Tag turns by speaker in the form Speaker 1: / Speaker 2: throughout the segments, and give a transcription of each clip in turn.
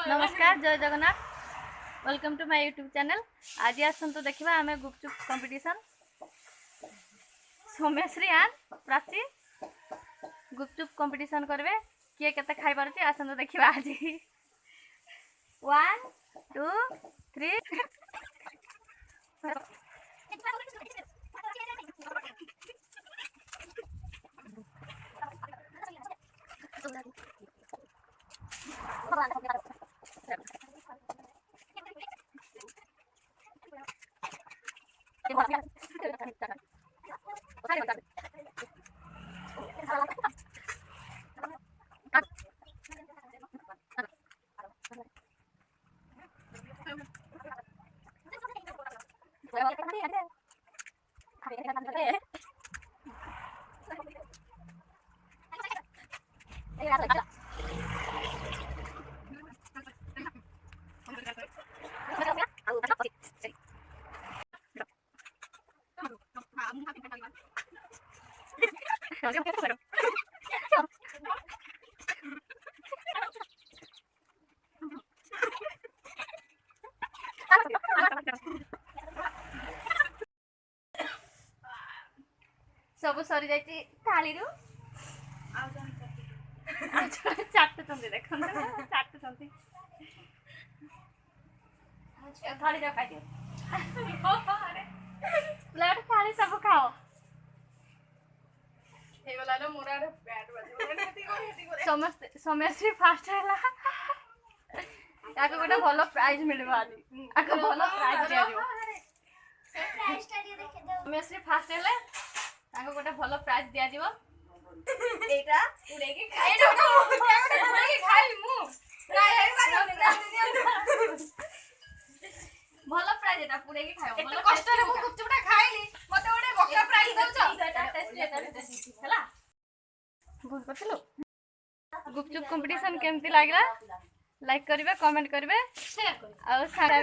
Speaker 1: नमस्कार जय Jagannath welcome to my YouTube channel. आज आसतु देखा आम gupchup competition Someshri and Prachi gupchup competition करेंगे किए केते खाई पारुची आसतु देखा आज 1 2 3 सब सरी जाइए थाली रु चाटुंट देख चाटुंट थाली जाओ खाई प्लेट थाली सब खाओ समस्ते समस्ते फास्ट है गोटे भल प्राइज मिल आज भल प्राइज समस्ते फास्ट है गोटे भल प्राइज दि भल प्राइज एटा पुड़े के खाओ भल कष्ट रे मु गुपचुपटा खाइली मते ओडे बक्का प्राइज दउछ हला भूल करथिलो गुपचुप कंपटीशन केमती लागला लाइक करिवे कमेंट करिवे शेयर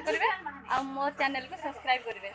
Speaker 1: करिवे आ मो चैनल को सब्सक्राइब करिवे।